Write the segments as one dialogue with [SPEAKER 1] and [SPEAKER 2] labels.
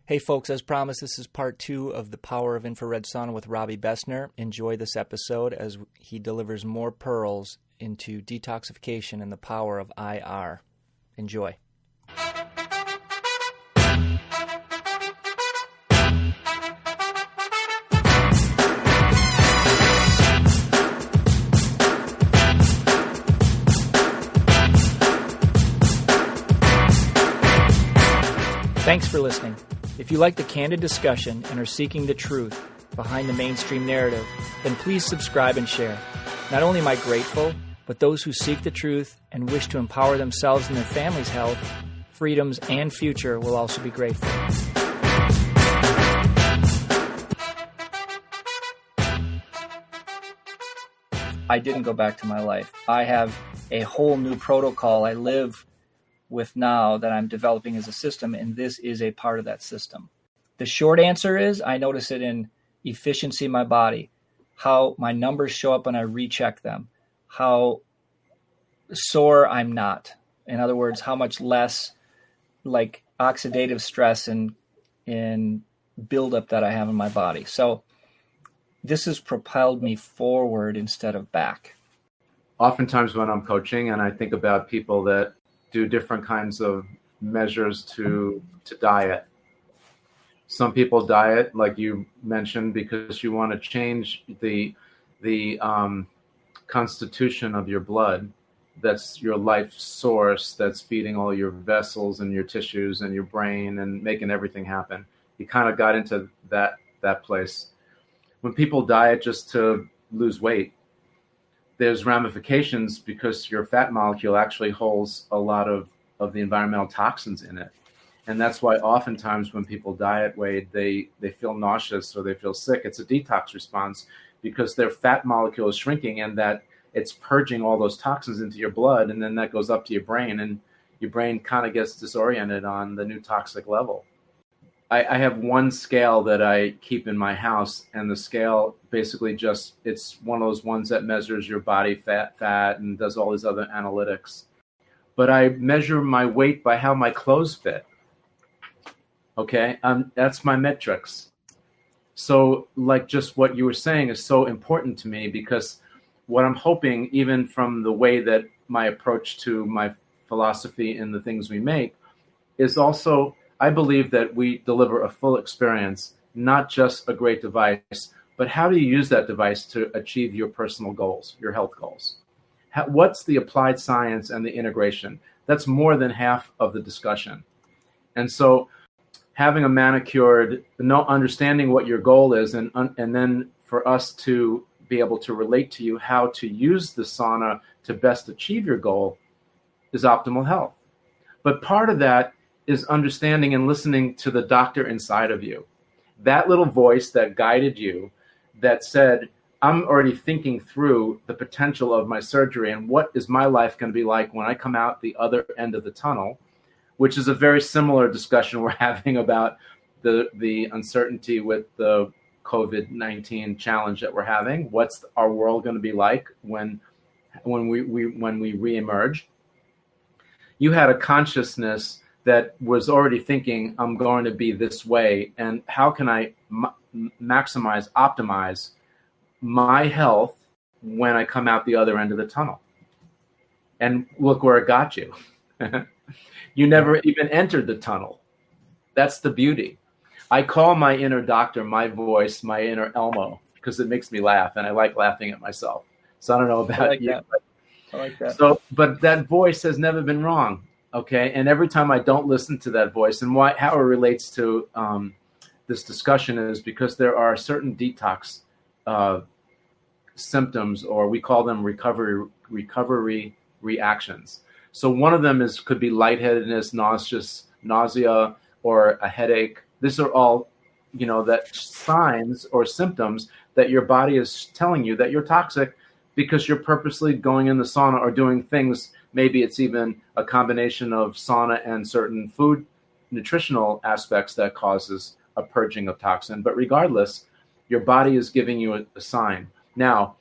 [SPEAKER 1] Hey folks, as promised, this is part 2 of the Power of Infrared Sauna with Robby Besner. Enjoy this episode as he delivers more pearls into detoxification and the power of IR. Enjoy. Thanks for listening. If you like the candid discussion and are seeking the truth behind the mainstream narrative, then please subscribe and share. Not only am I grateful, but those who seek the truth and wish to empower themselves and their families' health, freedoms, and future will also be grateful. I didn't go back to my life. I have a whole new protocol I live with now that I'm developing as a system, and this is a part of that system. The short answer is I notice it in efficiency in my body, how my numbers show up when I recheck them, how sore I'm not. In other words, how much less like oxidative stress and buildup that I have in my body. So this has propelled me forward instead of back.
[SPEAKER 2] Oftentimes when I'm coaching and I think about people that do different kinds of measures to diet. Some people diet, like you mentioned, because you want to change the constitution of your blood. That's your life source that's feeding all your vessels and your tissues and your brain and making everything happen. You kind of got into that place. When people diet just to lose weight, there's ramifications because your fat molecule actually holds a lot of the environmental toxins in it. And that's why oftentimes when people diet weight, they feel nauseous or they feel sick. It's a detox response because their fat molecule is shrinking and that it's purging all those toxins into your blood. And then that goes up to your brain and your brain kind of gets disoriented on the new toxic level. I have one scale that I keep in my house, and the scale basically it's one of those ones that measures your body fat, and does all these other analytics. But I measure my weight by how my clothes fit. Okay, that's my metrics. So like just what you were saying is so important to me because what I'm hoping, even from the way that my approach to my philosophy and the things we make, is also I believe that we deliver a full experience, not just a great device, but how do you use that device to achieve your personal goals, your health goals? What's the applied science and the integration? That's more than half of the discussion. And so having a manicured, understanding what your goal is, and then for us to be able to relate to you how to use the sauna to best achieve your goal is optimal health. But part of that is understanding and listening to the doctor inside of you. That little voice that guided you, that said, I'm already thinking through the potential of my surgery and what is my life going to be like when I come out the other end of the tunnel, which is a very similar discussion we're having about the uncertainty with the COVID-19 challenge that we're having. What's our world going to be like when we reemerge? You had a consciousness that was already thinking, I'm going to be this way, and how can I optimize my health when I come out the other end of the tunnel? And look where it got you. You never even entered the tunnel. That's the beauty. I call my inner doctor, my voice, my inner Elmo, because it makes me laugh, and I like laughing at myself. So I don't know about you.
[SPEAKER 1] I like that.
[SPEAKER 2] So, but that voice has never been wrong. Okay, and every time I don't listen to that voice, and how it relates to this discussion is because there are certain detox symptoms, or we call them recovery reactions. So one of them could be lightheadedness, nausea, or a headache. These are all, that signs or symptoms that your body is telling you that you're toxic because you're purposely going in the sauna or doing things. Maybe it's even a combination of sauna and certain food nutritional aspects that causes a purging of toxin. But regardless, your body is giving you a sign. Now,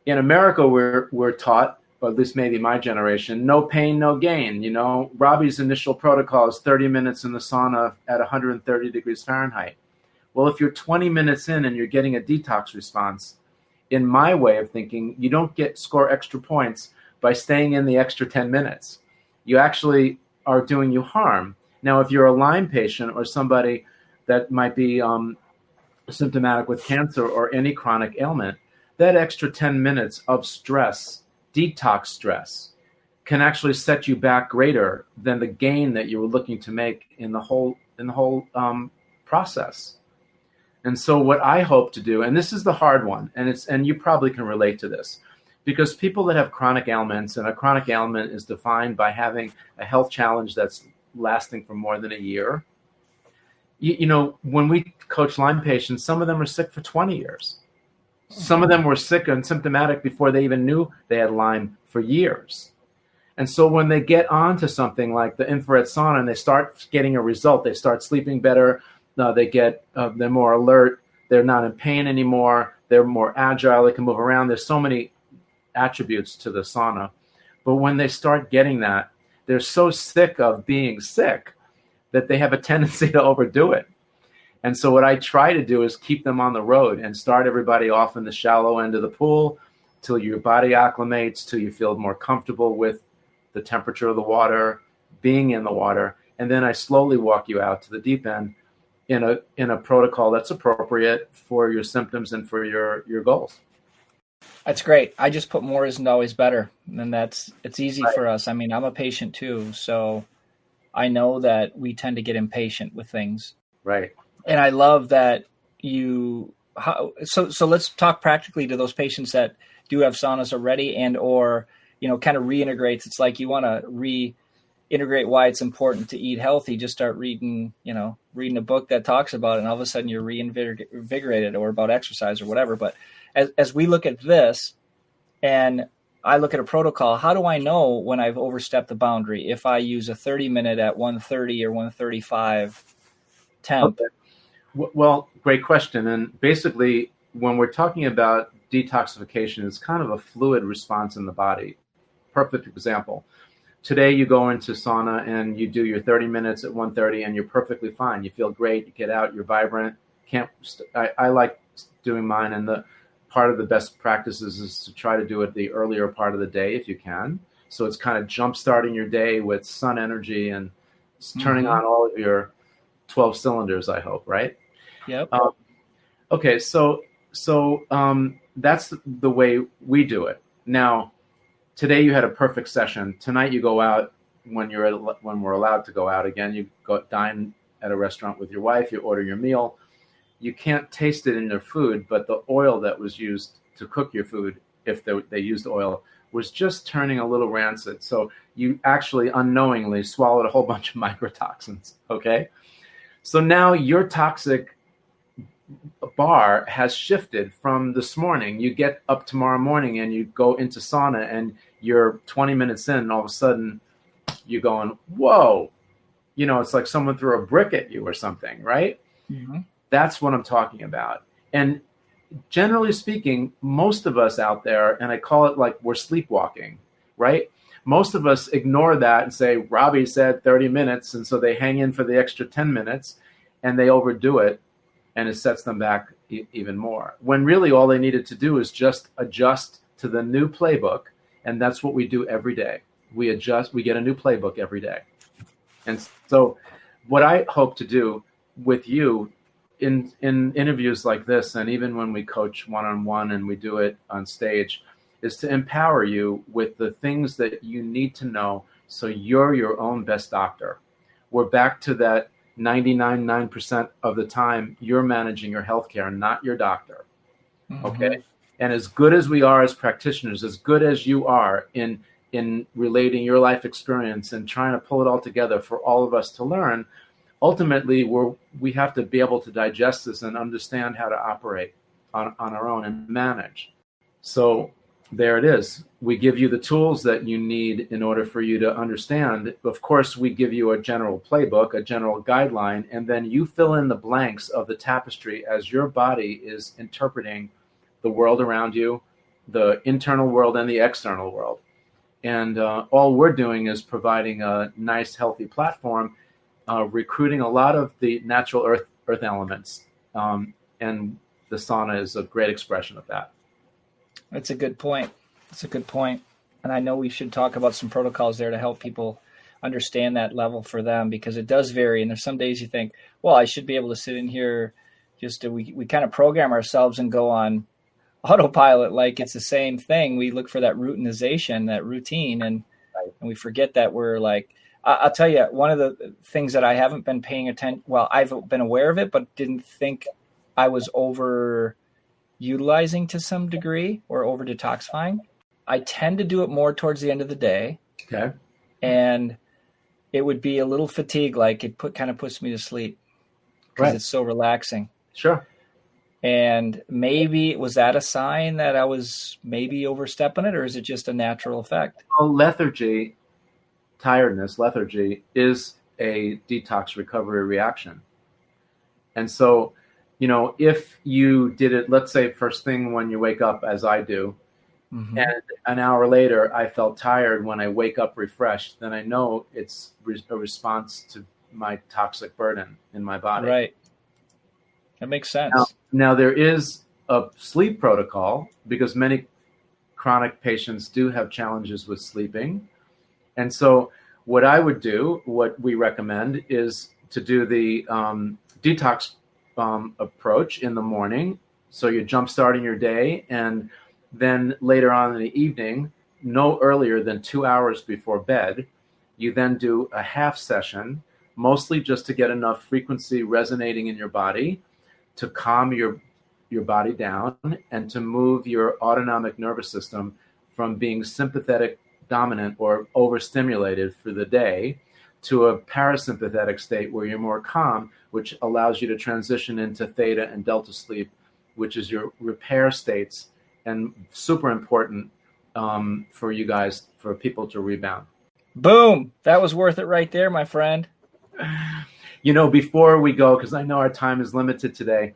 [SPEAKER 2] in America, we're taught or at least maybe my generation, no pain, no gain. You know, Robby's initial protocol is 30 minutes in the sauna at 130 degrees Fahrenheit. Well, if you're 20 minutes in and you're getting a detox response, in my way of thinking, you don't score extra points by staying in the extra 10 minutes. You actually are doing you harm. Now, if you're a Lyme patient or somebody that might be symptomatic with cancer or any chronic ailment, that extra 10 minutes of stress, detox stress, can actually set you back greater than the gain that you were looking to make in the whole process. And so what I hope to do, and this is the hard one, and you probably can relate to this, because people that have chronic ailments, and a chronic ailment is defined by having a health challenge that's lasting for more than a year. You know, when we coach Lyme patients, some of them are sick for 20 years. Some of them were sick and symptomatic before they even knew they had Lyme for years. And so when they get onto something like the infrared sauna and they start getting a result, they start sleeping better, they're more alert, they're not in pain anymore, they're more agile, they can move around. There's so many attributes to the sauna. But when they start getting that, they're so sick of being sick that they have a tendency to overdo it. And so what I try to do is keep them on the road and start everybody off in the shallow end of the pool till your body acclimates, till you feel more comfortable with the temperature of the water, being in the water. And then I slowly walk you out to the deep end in a protocol that's appropriate for your symptoms and for your goals.
[SPEAKER 1] That's great. I just put more isn't always better. And it's easy for us. I mean, I'm a patient too, so I know that we tend to get impatient with things.
[SPEAKER 2] Right.
[SPEAKER 1] And I love that so let's talk practically to those patients that do have saunas already and or, kind of reintegrates. It's like you want to reintegrate why it's important to eat healthy. Just start reading a book that talks about it, and all of a sudden you're reinvigorated, or about exercise or whatever. But as we look at this and I look at a protocol, how do I know when I've overstepped the boundary if I use a 30-minute at 130 or 135 temp?
[SPEAKER 2] Okay. Well, great question. And basically, when we're talking about detoxification, it's kind of a fluid response in the body. Perfect example. Today, you go into sauna and you do your 30 minutes at 1:30 and you're perfectly fine. You feel great. You get out. You're vibrant. I like doing mine, and the part of the best practices is to try to do it the earlier part of the day if you can. So it's kind of jump starting your day with sun energy and turning on all of your 12 cylinders, I hope, right?
[SPEAKER 1] Yep.
[SPEAKER 2] Okay, so that's the way we do it. Now, today you had a perfect session. Tonight you go out when we're allowed to go out again. You go dine at a restaurant with your wife. You order your meal. You can't taste it in their food, but the oil that was used to cook your food, if they used oil, was just turning a little rancid. So you actually unknowingly swallowed a whole bunch of microtoxins, okay? So now your toxic bar has shifted from this morning. You get up tomorrow morning and you go into sauna and you're 20 minutes in and all of a sudden you're going, whoa, it's like someone threw a brick at you or something, right? Mm-hmm. That's what I'm talking about. And generally speaking, most of us out there, and I call it like we're sleepwalking, right? Most of us ignore that and say, Robby said 30 minutes. And so they hang in for the extra 10 minutes and they overdo it, and it sets them back even more. When really all they needed to do is just adjust to the new playbook. And that's what we do every day. We get a new playbook every day. And so what I hope to do with you in interviews like this, and even when we coach one-on-one and we do it on stage, is to empower you with the things that you need to know so you're your own best doctor. We're back to that 99% of the time you're managing your healthcare, not your doctor. Mm-hmm. Okay? And as good as we are as practitioners, as good as you are in relating your life experience and trying to pull it all together for all of us to learn, ultimately we have to be able to digest this and understand how to operate on our own and manage. So there it is. We give you the tools that you need in order for you to understand. Of course, we give you a general playbook, a general guideline, and then you fill in the blanks of the tapestry as your body is interpreting the world around you, the internal world and the external world. And all we're doing is providing a nice, healthy platform, recruiting a lot of the natural earth elements. And the sauna is a great expression of that.
[SPEAKER 1] That's a good point. That's a good point. And I know we should talk about some protocols there to help people understand that level for them, because it does vary. And there's some days you think, well, I should be able to sit in here we kind of program ourselves and go on autopilot like it's the same thing. We look for that routinization, that routine, and we forget that we're like, I'll tell you, one of the things that I haven't been paying attention, well, I've been aware of it, but didn't think I was over utilizing to some degree or over detoxifying. I tend to do it more towards the end of the day.
[SPEAKER 2] Okay.
[SPEAKER 1] And it would be a little fatigue, like it kind of puts me to sleep because it's so relaxing.
[SPEAKER 2] Sure.
[SPEAKER 1] And maybe, was that a sign that I was maybe overstepping it, or is it just a natural effect?
[SPEAKER 2] Well, lethargy is a detox recovery reaction. And so, if you did it, let's say first thing when you wake up, as I do, and an hour later I felt tired when I wake up refreshed, then I know it's a response to my toxic burden in my body.
[SPEAKER 1] Right. That makes sense.
[SPEAKER 2] Now there is a sleep protocol, because many chronic patients do have challenges with sleeping. And so what I would do, what we recommend, is to do the detox approach in the morning. So you're jump starting your day, and then later on in the evening, no earlier than 2 hours before bed, you then do a half session, mostly just to get enough frequency resonating in your body to calm your body down and to move your autonomic nervous system from being sympathetic dominant or overstimulated for the day to a parasympathetic state where you're more calm, which allows you to transition into theta and delta sleep, which is your repair states, and super important for you guys, for people to rebound.
[SPEAKER 1] Boom. That was worth it right there, my friend.
[SPEAKER 2] Before we go, because I know our time is limited today.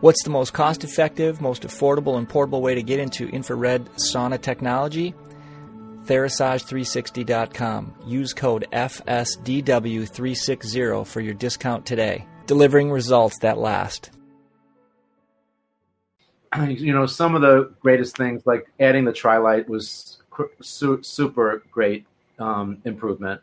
[SPEAKER 1] What's the most cost-effective, most affordable, and portable way to get into infrared sauna technology? Therasage360.com. Use code FSDW360 for your discount today. Delivering results that last.
[SPEAKER 2] Some of the greatest things, like adding the Tri-Light, was super great improvement.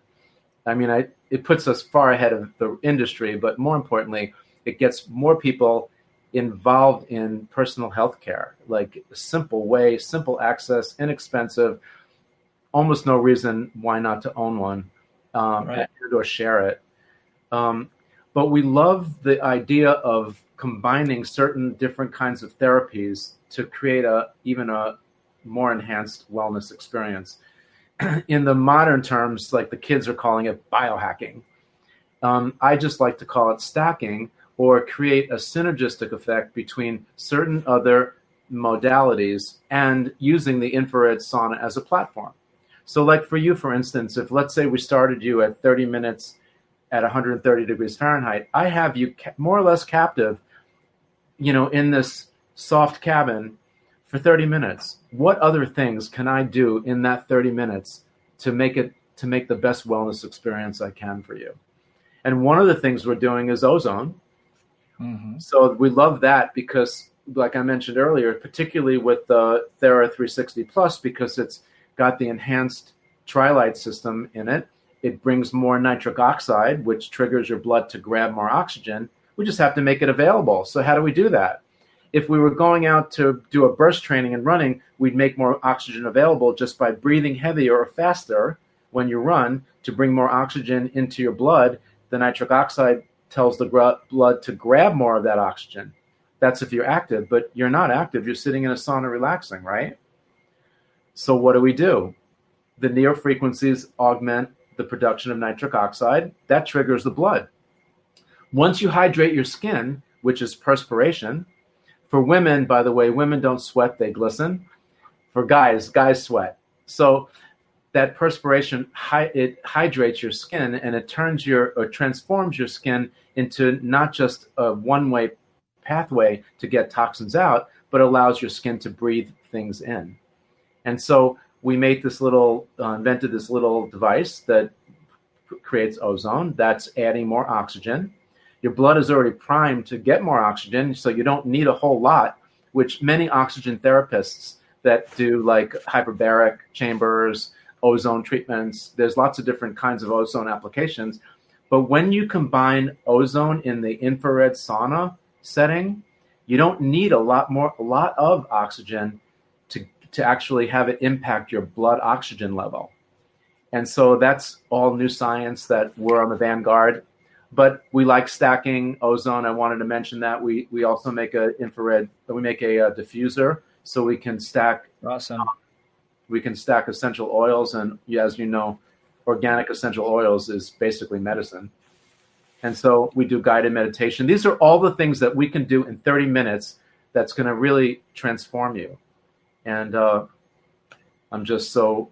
[SPEAKER 2] I mean, it puts us far ahead of the industry, but more importantly, it gets more people involved in personal health care, like a simple way, simple access, inexpensive, almost no reason why not to own one or share it. But we love the idea of combining certain different kinds of therapies to create even a more enhanced wellness experience. In the modern terms, like the kids are calling it biohacking. I just like to call it stacking, or create a synergistic effect between certain other modalities and using the infrared sauna as a platform. So like for you, for instance, if let's say we started you at 30 minutes at 130 degrees Fahrenheit, I have you more or less captive, in this soft cabin for 30 minutes. What other things can I do in that 30 minutes to make the best wellness experience I can for you? And one of the things we're doing is ozone. Mm-hmm. So we love that because, like I mentioned earlier, particularly with the Thera 360 Plus, because it's got the enhanced Tri-Light system in it. It brings more nitric oxide, which triggers your blood to grab more oxygen. We just have to make it available. So how do we do that? If we were going out to do a burst training and running, we'd make more oxygen available just by breathing heavier or faster when you run to bring more oxygen into your blood. The nitric oxide tells the blood to grab more of that oxygen. That's if you're active, but you're not active. You're sitting in a sauna relaxing, right? So what do? The near frequencies augment the production of nitric oxide. That triggers the blood. Once you hydrate your skin, which is perspiration, for women, by the way, women don't sweat, they glisten. For guys sweat. So that perspiration, it hydrates your skin, and it transforms your skin into not just a one-way pathway to get toxins out, but allows your skin to breathe things in. And so we invented this little device that creates ozone. That's adding more oxygen. Your blood is already primed to get more oxygen, so you don't need a whole lot, which many oxygen therapists that do like hyperbaric chambers, ozone treatments, there's lots of different kinds of ozone applications. But when you combine ozone in the infrared sauna setting, you don't need a lot of oxygen to actually have it impact your blood oxygen level. And so that's all new science that we're on the vanguard. But we like stacking ozone. I wanted to mention that. We also make a diffuser, so we can stack.
[SPEAKER 1] Awesome.
[SPEAKER 2] We can stack essential oils, and as you know, organic essential oils is basically medicine. And so we do guided meditation. These are all the things that we can do in 30 minutes that's going to really transform you. And I'm just so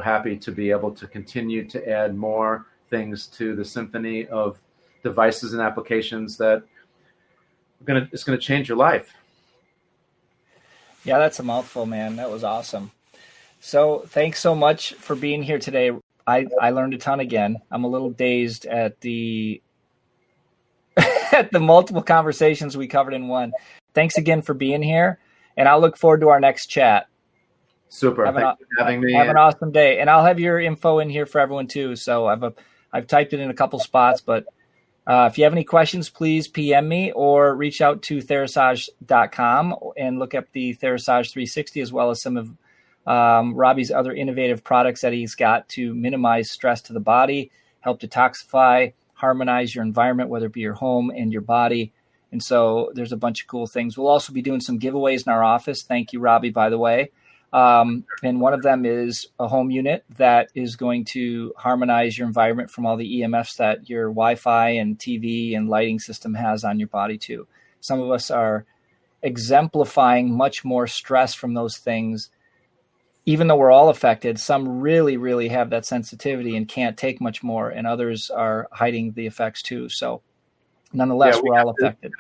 [SPEAKER 2] happy to be able to continue to add more things to the symphony of devices and applications that it's going to change your life.
[SPEAKER 1] Yeah, that's a mouthful, man. That was awesome. So thanks so much for being here today. I learned a ton again. I'm a little dazed at the at the multiple conversations we covered in one. Thanks again for being here, and I'll look forward to our next chat.
[SPEAKER 2] Super. Thanks for having me.
[SPEAKER 1] Have an awesome day. And I'll have your info in here for everyone too. So I've typed it in a couple spots, but if you have any questions, please PM me or reach out to Therasage.com and look up the Therasage 360 as well as some of Robby's other innovative products that he's got to minimize stress to the body, help detoxify, harmonize your environment, whether it be your home and your body. And so there's a bunch of cool things. We'll also be doing some giveaways in our office. Thank you, Robby, by the way. And one of them is a home unit that is going to harmonize your environment from all the EMFs that your Wi-Fi and TV and lighting system has on your body too. Some of us are exemplifying much more stress from those things. Even though we're all affected, some really, really have that sensitivity and can't take much more, and others are hiding the effects too. So nonetheless, we're all affected.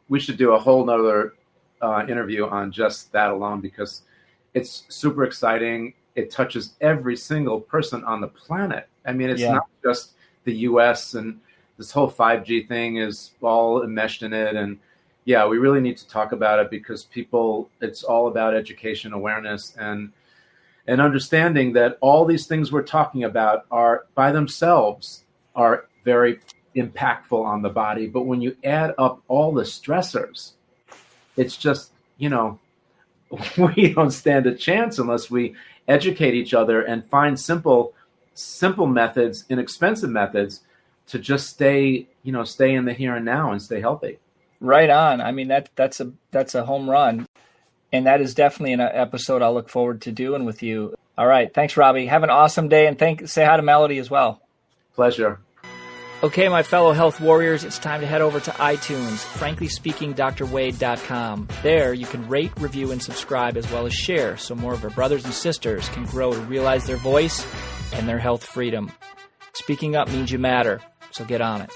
[SPEAKER 2] We should do a whole nother interview on just that alone, because it's super exciting. It touches every single person on the planet. I mean, it's not just the US, and this whole 5G thing is all enmeshed in it. And yeah, we really need to talk about it, because it's all about education, awareness, and understanding that all these things we're talking about are by themselves are very impactful on the body. But when you add up all the stressors, it's just, we don't stand a chance unless we educate each other and find simple methods, inexpensive methods to just stay in the here and now and stay healthy.
[SPEAKER 1] Right on. I mean, that's a home run. And that is definitely an episode I'll look forward to doing with you. All right. Thanks, Robby. Have an awesome day, and say hi to Melody as well.
[SPEAKER 2] Pleasure.
[SPEAKER 1] Okay, my fellow health warriors, it's time to head over to iTunes, franklyspeakingdrwade.com. There you can rate, review, and subscribe, as well as share, so more of our brothers and sisters can grow to realize their voice and their health freedom. Speaking up means you matter, so get on it.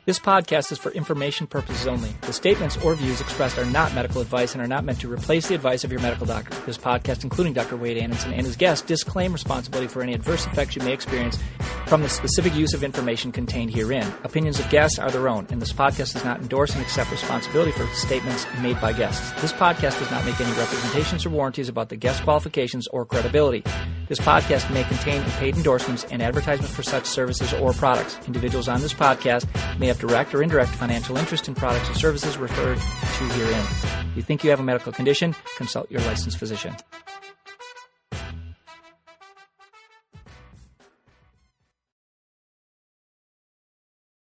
[SPEAKER 1] This podcast is for information purposes only. The statements or views expressed are not medical advice and are not meant to replace the advice of your medical doctor. This podcast, including Dr. Wade Anderson and his guests, disclaim responsibility for any adverse effects you may experience from the specific use of information contained herein. Opinions of guests are their own, and this podcast does not endorse and accept responsibility for statements made by guests. This podcast does not make any representations or warranties about the guest qualifications or credibility. This podcast may contain paid endorsements and advertisements for such services or products. Individuals on this podcast may have direct or indirect financial interest in products or services referred to herein. If you think you have a medical condition, consult your licensed physician.